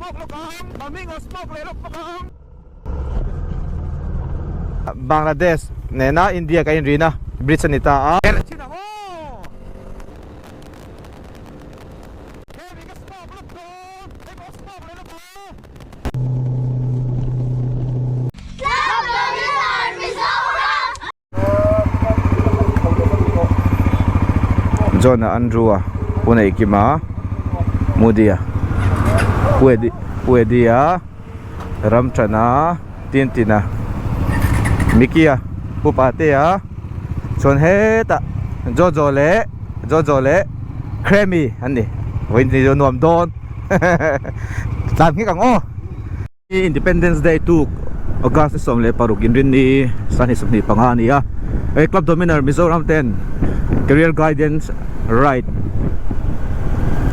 smoke lokang Domingo smoke lelok lokang Bangladesh nena India ka inrina bridge nita China mo Heavy ka smoke lokang Heavy smoke lelok lokang John Andrew puna ikima Mudia Puedia Ramchana Tintina Mikia Pupatea Son Heta Jojole Creamy Ani Windy Nom Don Tan kang oh Independence Day 2 August somle parukin rin ni Sani Sumni Pangani Club Dominar Mizoram 10 Career Guidance Right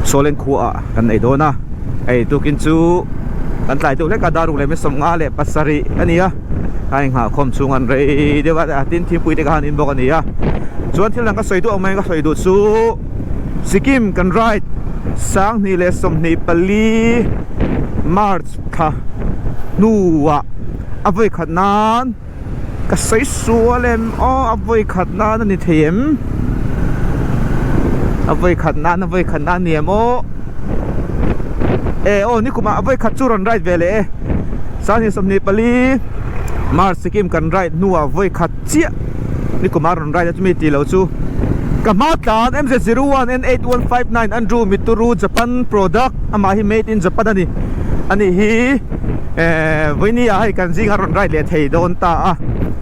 Solen Kua kan ay doon na ay tukin chu kan tlai tu le ka daru le me som nga le pasari ania ai nga khom chungan re dewa tin thi pui te kan in bok ania chuan thil lang ka soidu amai ka soidu chu Sikkim kan right sang ni le som ni pali March kha nuwa avoi khatnan ka sei sualem o avoi khatnan ni them avoi khatnan ni mo oh ni kuma avoi khat churon right vele sani somni pali Mar Sikkim kan right nuwa avoi khat chia ni kuma ron right atmi ti lo chu kamatan MZ01 N8159 Andrew Mituru Japan product ama hi made in Japan ani hi vini ai kan jing ron right le thei don ta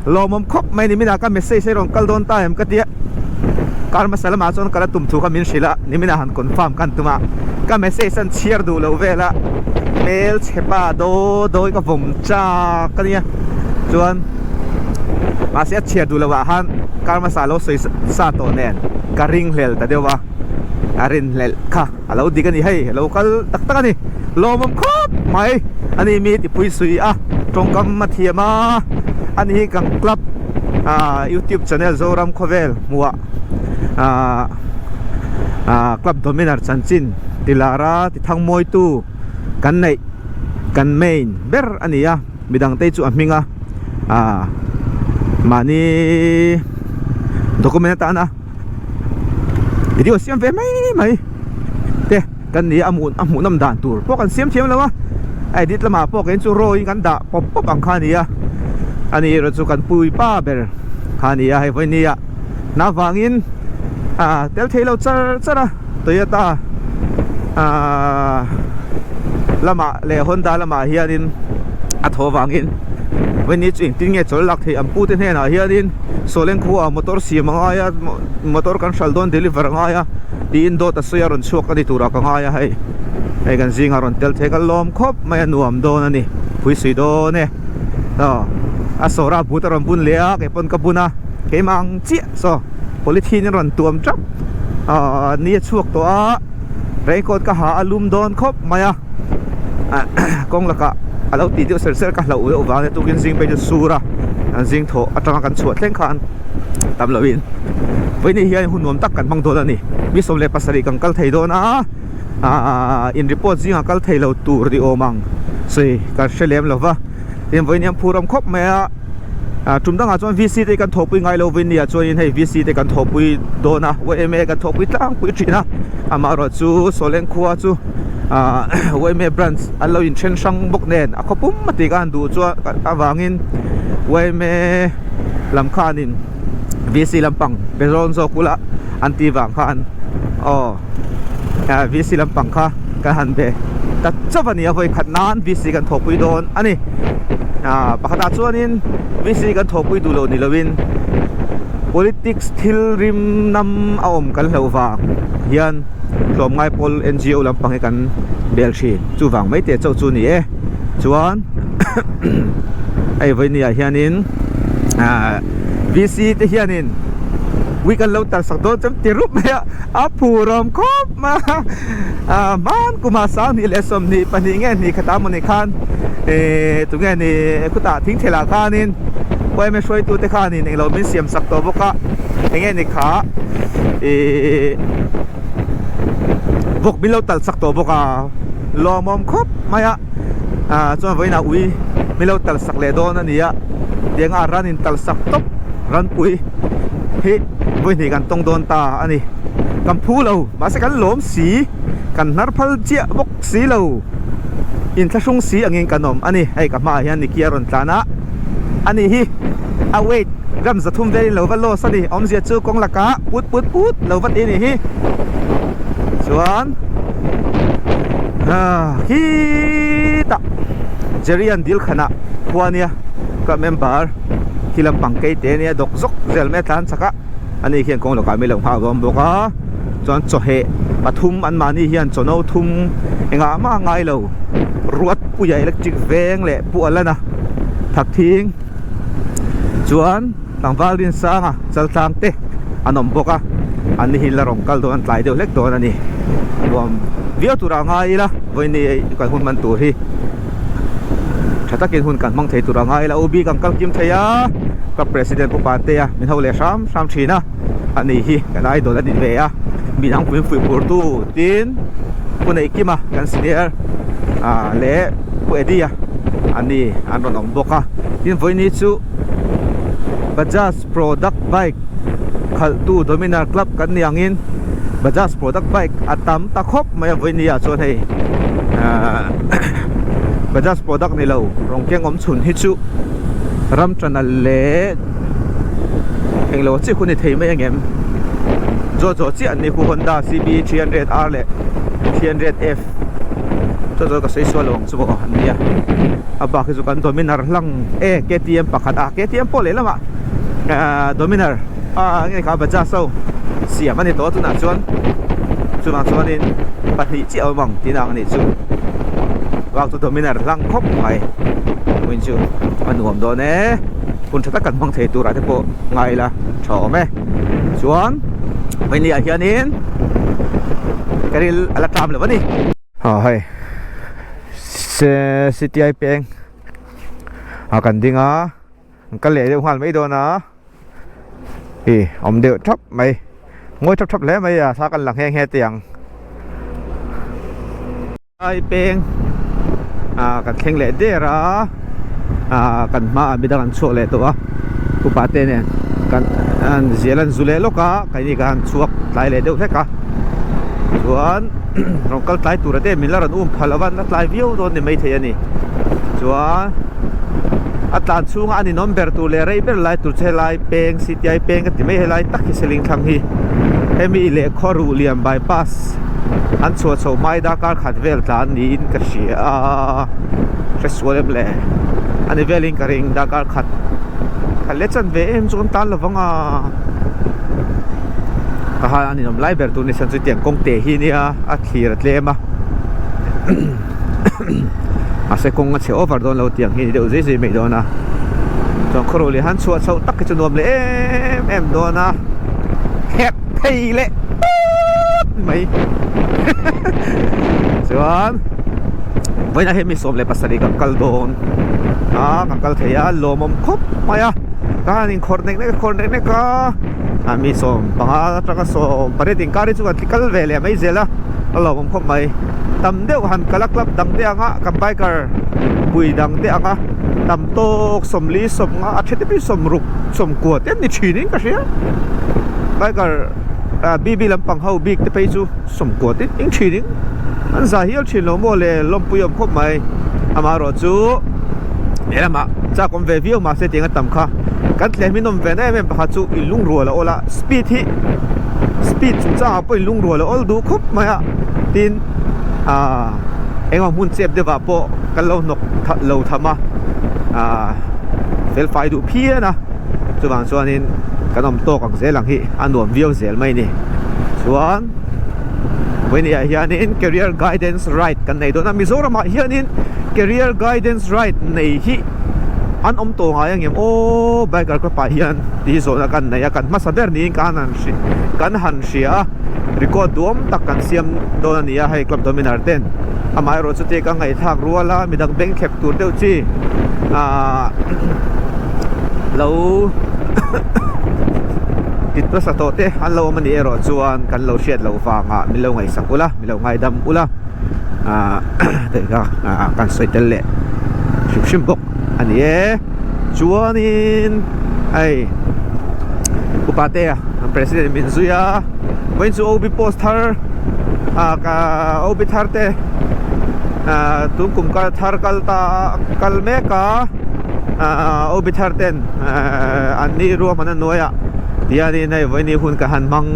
lomom khop mai ni mina ka message ron kal don ta em ka tia karma salama chon kala tum thu ka min shila ni mina han confirm kan tuma ka message an share du lo vela mail chepa do ka vom cha ka nia chuan ma se share du lo wa han karma salo soi sa to nen ka ring hlel ta dewa arin hlel kha alo di ka ni hei local tak tak ani lomom khop mai ani mi ti pui sui tongkam mathiama ani kang club YouTube channel Zoram Khovel muwa Club Dominar Chanchin Tilara Tithang Moi tu kan nei kan main ber ania midang te chu aminga mani dokumenta na video siam ve mai te kan ni amun nam dan tur po kan siam thiam lawa edit lama po ken chu roi kan da pop ang khania ani ro chu kan pui pa ber khania hai voinia na wangin tel thelo chara Toyota lama le Honda lama hianin atho wangin when it's in tinge chol lak thei ampu te hena hianin solen khu motor si mangaya motor kan shaldon deliver ngaya din do ta soya ron chuak ani tura ka ngaya hai ai kan jing aron tel thekal lom khop mai nuam don ani pui sui do ne to asora butaron bun lea ke pon kapuna ke mang chi so polythene ron tuam chap ni chuak to record ka ha alum don khop maya kong laka alo ti dio ser ka lau o wang tu kin jing pe sura an jing tho atanga kan chuat thleng khan tam lawin voini hian hunom tak kan mang do ani mi som le pasari kang kal thei do na in report jing kal thei lo tur di omang sei ka shelem lova in voiniam phuram khop maya trumdanga chon VC te kan thopui ngai lo vinia choin hei VC te kan thopui dona WMA kan thopui tlang pui thina amaro chu solen khuwa chu WMA branch allo in chen sang bok nen akhopum mati kan du chu awangin WMA lamkhanin VC lampang peron zo kula anti wang khan VC lampang kha ka han be ta chawani hoi khatnan VC kan thopui don ani pakata chuanin VC kan thopui du lo ni lovin politics thil rim nam aom kan hlowa hian hlom ngai pol NGO lampang kan belshi chu wang mai te chau chu ni chuan ai voinia hianin VC te hianin wi kan lo tar sak do cham tirup me a phurom khop ma man kuma sang ni lesom ni pani nge ni khata mon ni khan tu nge ni kuta thing thela khanin poi me shoi tu te khanin eng lo min siam sak to boka nge ni kha bok bilo tal sak to boka lo mom khop maya chuan voina ui milo tal sak le don ania denga ran in tal sak top ran pui hi voini kan tong don ta ani kam phu lo ma se kan lom si kan nar phal chia bok si lo in thlasung si angin kanom ani hei ka ma hian ni kiaron tlana ani hi wait ram zathum ve lo valo sani om zia chu kong laka put lo vat ini hi chuan hi ta jerian dil khana khuania ka member kilam pangkei te nia dok zok zel me tlan chaka ani khian kong loka mi lo ha gom boka chuan chohe pathum an mani hian chono thum enga ma ngai lo ruat puya electric veng le pu alana thak thing chuan tangwal din sanga chal tlang te anom boka ani hin la rong kal do an tlai deuh lek don ani bom vio tura ngai la voini ka hun man tur hi thatakin hun kan mang thei tura ngai la obi kan kal kim theya ka president pu pate ya min hole sam thina ani hi kanai do la din ve ya minang puin fui pur tu tin punai kima kan senior le pu edia ani an ron om boka tin voini chu Bajaj product bike khal tu Dominar club kan niangin Bajaj product bike atam ta khop mai voinia chon hei Bajaj product ni lo rong keng om chun hi chu ram chanal le englo chi khuni thei mai angem zo chi an ni khu Honda CB 300R le 300F zo ka sei so long chu bo an nia aba ki chu kan Dominar lang KTM pakhat KTM pole lama Dominar ngai ka Bajaj so siam ani to tu na chuan in pahnih chi awmang tinang ni chu wak tu Dominar lang khop mai win chu anuam do ne kun thata kan mang thei tu ra te po ngai la tho me chuan mai ni a hianin karil ala tam le wani hai CTI peng kan dinga kan le deuh hal mai do na om deuh thap mai ngoi thap le mai sa kan lang heng he tiang ai peng kan kheng le de ra kan ma bidan chu le to ku pa te ne kan an zelan zule loka kai ni kan chuak lai le deuh theka chuan rong kal tai tur te min la ran phalawan na tlai view don ni mai the ani chuan atlan chunga ani number tu le rei ber lai tur che lai peng CTI peng ka ti mai helai tak hi seling thang hi hemi le khoru liam bypass an chu chu mai da kar khat vel tlan ni in ka ria reswalem le ani veling ka ring da kar khat khale chan ve em chon tan lawanga ka ha ani nom lai ber tu ni san chu tiang kong te hi nia a thir tlema ase kong che over don lo tiang hi deu zai mai dona chong khoro le han chu chau tak chu nom le em dona het thei le mai chuan voina hemi som le pasari ka kal don ka kal theya lomom khop maya kanin khornek ne ka ami som panga traka som pare ding kari chu kal vele mai zela lomom khop mai tam deuh han kalaklap dang te anga kam biker pui dang te anga tam tok somli som nga athete bi som ruk som ko ten ni thinin ka sia biker BB lampang hau big te pei chu som ko tin ing thinin an za hial thin lo mo le lom puyom khop mai amaro chu elama cha kom ve view ma se tinga tam kha kan tle minom ve na em pakha chu ilung ruala ola speed chu cha po ilung ruala ol du khop maya tin engam hun chep de va po kan lo nok lo thama fel fai du phia na chuwang chuanin kanom to kang zelang hi anuam view zel mai ni chuan when hianin career guidance right kan nei do na Mizoram hianin career guidance right nei hi an om to nga yang o biker ko pa hian ti zo na kan nei kan masaber ni kan han sia record dom tak kan siam do na nia hai club Dominar ten amai ro chu te ka ngai thak ruala midang bank khep tur deu chi lo tit plus ato te an lo mani ero chuan kan lo shed lo fa nga mi lo ngai sak ula mi lo ngai dam ula te ka kan soi tel le shim bok ani chuanin ai upate president min zuya when zu obi post thar ka obi thar te tum kum ka thar kal me ka obi thar ten ani ro man noya tiani nei veni hun ka han mang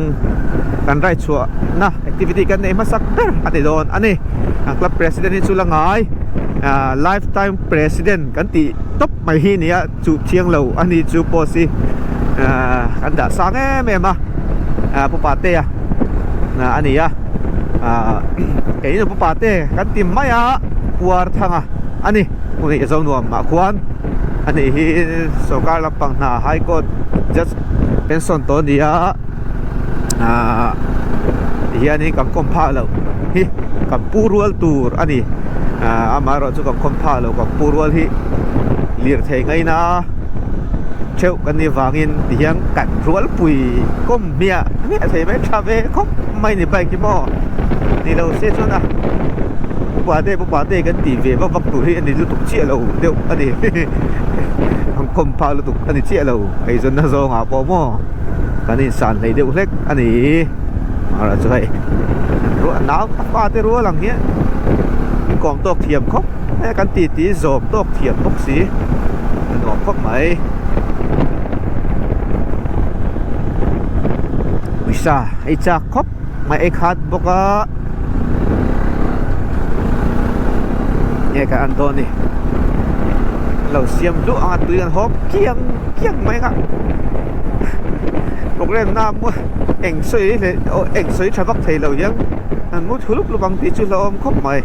kan rai chua na activity kan nei masak ber ati don ani ang club president ni chulangai lifetime president kan ti top mai hi nia chu thiang lo ani chu posi kan da sang me ma pupate na ani ya cái nó pupate kan ti maya war thanga ani kuni zo nuam ma khuan ani hi sokar lapang na high court just pension to dia hi ani kam kom pha lo hi kam purwal tur ani amaro chu kam kom pha lo kam purwal hi lir thei ngai na cheu kan ni wangin hiang kan rual pui kom mia thei mai thave khop mai ni bai ki mo ni lo se chona pupate kan ti ve ba vak tu hi ani lu tuk chi lo deu ani ang kom pha lu tuk ani chi lo ai zon na zo nga po mo kan ni san lei deu lek ani ara chu hai ru nau pa te ru lang hi kong tok thiam khop kan ti zom tok thiam bok si nom khop mai wisa ai cha khop mai ai khat boka nghe cả Anthony lẩu xiêm lũ ăn tươi ăn hốp kiêng mấy ngạ một lần nam mua ảnh suy trả vắc thầy lẩu giang ăn mút hú lúc bằng tí chú là ôm khóc mày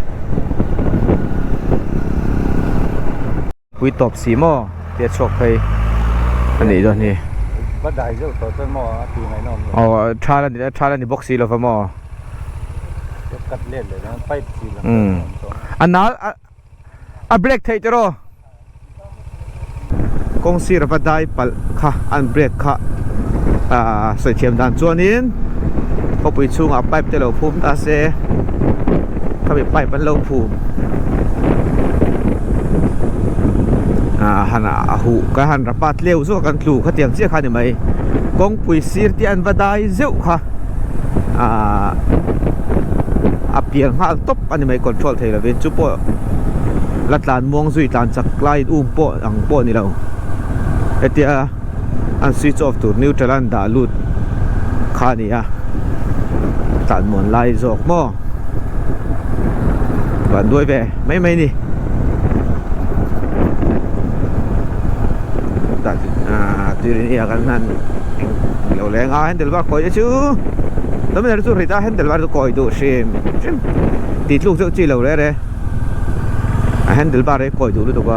quý tộc xí mò tiết chọc thầy anh ấy rồi nè bắt đại dấu tổ tôi mò từ ngày nọ cha là đi boxy là phải mò cắt lênเลยนะไปทีละอันนั้นเบรกเทจโร่กงสีระบายปัลค่ะอันเบรกค่ะใส่เทียมด้านจวนนี้เขาไปช่วงไปเตลภูมิตาเซเขาไปเป็นเลภูมิหันหูก็หันระบาดเร็วสู้กันถูกเขาเตียงเสียค่ะนี่ไหมกงปุยสีที่อันบดายเจ้าค่ะเพียงห้าตบอันนี้ไม่คอนโทรลเท่าไรเป็นจุปลัดลานมองสุยลานจักไล่โปอังโปนี่เราเอติอาอันสวิตช์ออฟตัวนิวทรัลดาลูดขานี่ตัดหมุนไล่จอกหม้อบันด้วยไปไม่นี่ตัดตัวนี้กันนั่นเราแรงเห็นเดี๋ยวว่าคอยจะชื่อแล้วมันจะสู้ได้เห็นเดี๋ยวว่าจะคอยดูเชื่อติดลูกเจ้าจีเราเลยเห็นเดี๋ยวว่าคอยดูดูตัว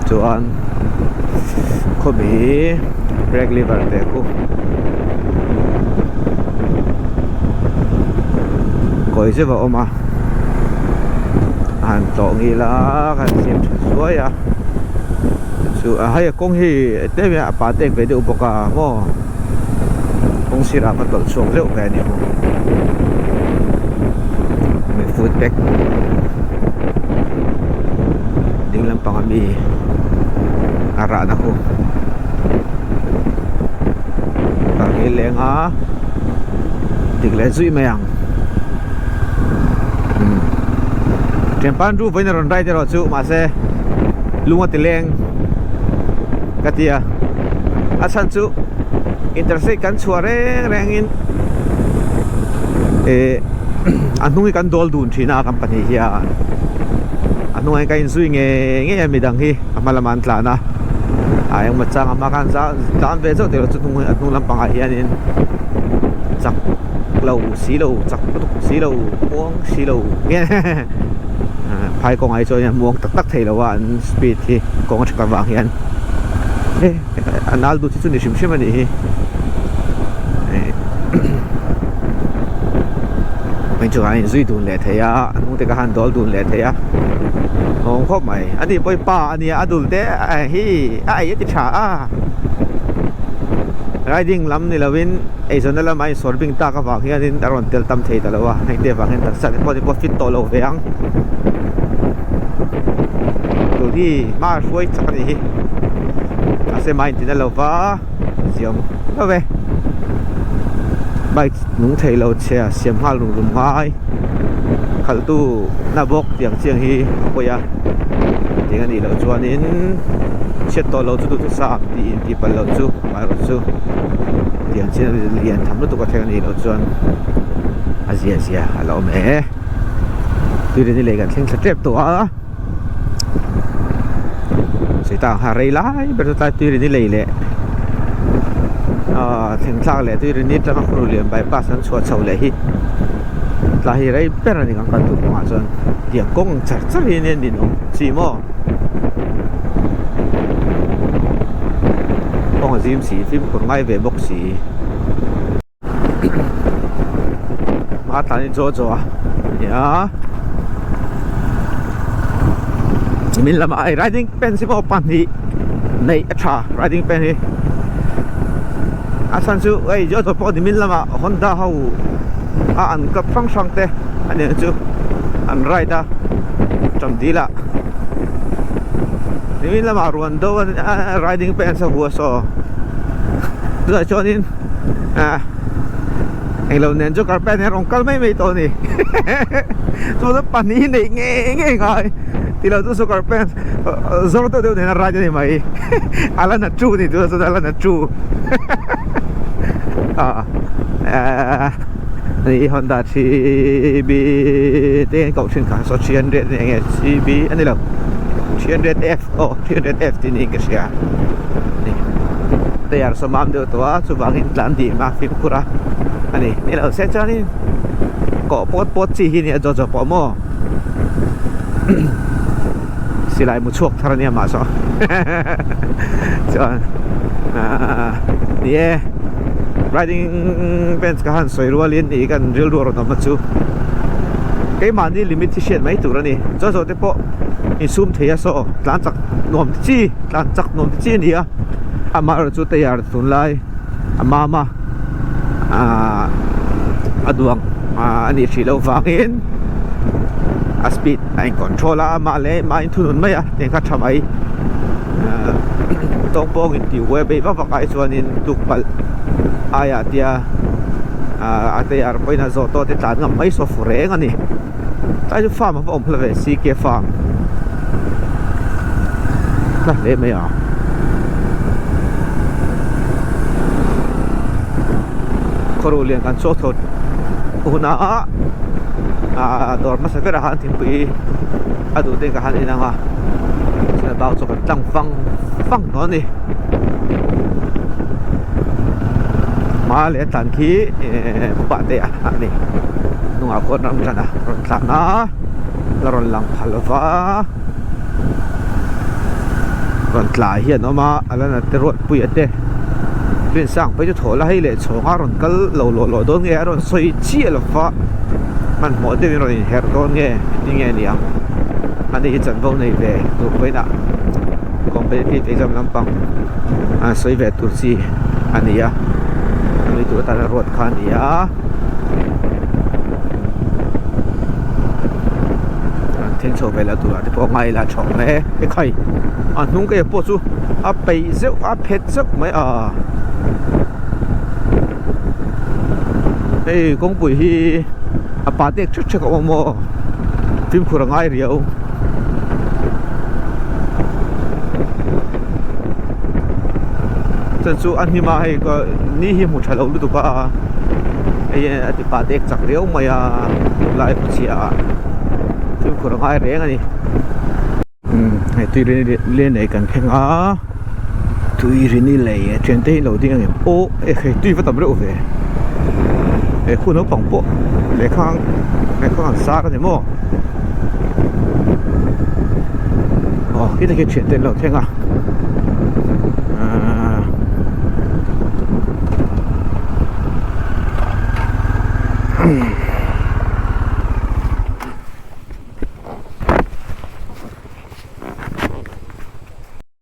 จวนเขามีเบรกลิเวอร์เตะกูคอยจะบอกมาอันต่องี้ละกันเสียมสวยให้กงฮีเต้เนี่ยปาเต็กไปดูอุปกรณ์มั่วกงศิรามันตลช่วงเร็วแค่นี้มีฟูดแบ็กดิ้งลำปังมีอาระนะคุณตอนนี้เลี้ยงดิ้งเล่นซุยไม่ยังเทียมปันรูปไปในรถไฟจะรอจู่มาเสลุงว่าติเลงกะเตียอาชันจู่อินเตอร์เซ็ตกันชัวร์แรงอินอันนู้นกันโดนดูนที่หน้าคัมปานีเฮียอันนู้นกันซุยเงี้ยไม่ดังฮีมาละมันตลาดนะยังมาจ้างมากันจานเวเซอร์เดี๋ยวจะทุ่งอันนู้นลำปางเฮียนี่จักเราสีเราจักตุกสีเราม่วงสีเราเงี้ยภายกองไอ้โจเนี่ยม่วงตักเทแล้วว่าสปีดที่กองจักรวาลเฮียอันนั้นดูที่สุดในชิมมันนี่ไม่ช่วยซุยดูแลเทียนุ่งแต่ก็หันดอลดูแลเทียมองครบไหมอันนี้ไปป่าอันนี้อดูเตะไอ้ยัดฉา riding lam ni lawin ei zon la mai sorbing ta ka wang hian in aron tel tam thei ta lawa nei te wang hen ta sa ko ni ko fit to lo veang tu hi ma fuai chak ni hi ase mai tin lo wa siam ba ve bike nung thei lo che siam hal rum rum ngai khal tu na bok tiang chiang hi ko ya ting ani lo chuan in chet to lo chu tu sa ti pal lo chu mai ro chu tiang chiang lian tham lo tu ka theng ani lo chuan azia alo me tu ri ni le kan theng thep to a sei ta ha rei lai ber ta tu ri ni le le theng thak le tu ri ni tang khru lian bypass an chhuat chho le hi la hi rei per ani kan kan tu ma chuan tiang kong char char hi nen din ong chi mo ong zim si phim kur ngai ve bok si ma ta ni jo a ya min lama ai riding pen si mo pan hi nei acha riding pen hi asan chu ai jo to po di min lama Honda hau an kap sang te ani chu an rider cham dila min lama ruan do riding pen sa huwa so rồi cho nên anh lâu nên cho carpet này rong kal mấy to nè tôi đã pan ní này nghe ngài thì lâu tôi số carpet rồi tôi đều nên ra cho này mày ala na chu thì tôi số ala na chu thì Honda CB tên cậu xin cả số 300 này CB anh này là 300F 300F thì này cái gì à tayar sa mam do to chu bangin tlan di ma phim khura ani ni lo se chani ko pot chi hi ni jo po mo silai mu chuak thar ni ma so chuan ye riding pants ka han soi rualin ni kan ril ro no ma chu cái mà đi limitation mấy tụ ra nè cho te po in zoom thea so tlan chak nom chi ni a amar chu tayar tun lai amama aduang ani thilo wangin a speed ai control ama le mai thunun mai a ten kha thamai tong pong in ti we be ba kai chuan in tukpal aya tia atayar poina zo to te tlan ngam mai so fureng ani tai ju farm of omplave CK farm la le mai a koru lian kan so thot una dor ma sa vera han tim pi adu te ka han ina nga sa bao cho kan tang fang no ni ma le tan khi pa te a ni nung a ko nam jana ron tla na la ron lang phalwa ron tla hi no ma ala na te rot pui ate bên sang bây giờ thổi là hay lệ chỗ ngã rồi cái lầu đón nghe rồi xoay chia là phá mình mỗi đêm rồi hẹn đón nghe đi nghe nhỉ anh đi trận vô này về tụi với nè còn bây giờ thì trong năm bằng xoay về tụi gì anh đi à anh đi tụi ta là ruột khan đi à thiên số về là tụi thì bỏ ngay là chọn này cái khay nung cái bộ chú bây giờ hết sức mấy ê công bùi hi bà tết chút chắc ông mò phim khura ngay riêu chân su anh hi mà hay có ni hi một lâu lúc đó ê thì bà tết chắc riêu mày lại một chia phim khura ngay riêng này hay tuy lên này cần khen á tuy rin đi lấy chuyện tây đầu tiên là ô tuy phải tầm độ về khu nó bỏng bộ để không xa cái gì mà cái này cái chuyện tên đầu tiên à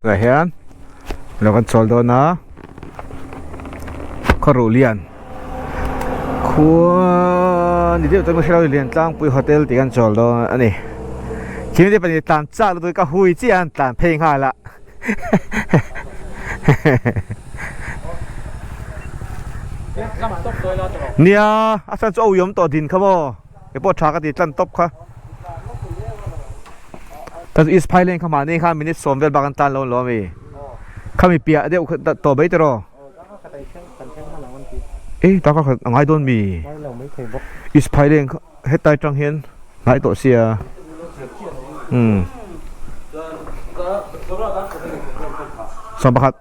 rồi hen là con trâu đó nó ขรุเลียนควรนี่เดี๋ยวต้องเราเรียนตั้งปุยโฮเทลที่กันจอลแล้วอันนี้ทีนี้เป็นตานจ้าแล้วตัวก็หุยจีอันตานเพลงหายละเนี่ยอาจารย์จะเอายมต่อดินครับบ่ไอ้พวกชากติจันตบค่ะแต่อีสไพเลนเข้ามานี่ค่ะมินิสอมเวลบากันตันล้อมีข้ามีเปียเดี๋ยวต่อไปตรอเอ๊ะตาก็ง่ายโดนมีอีสไพเลนเฮ็ดไตจังเห็นง่ายตัวเสียสมบัติ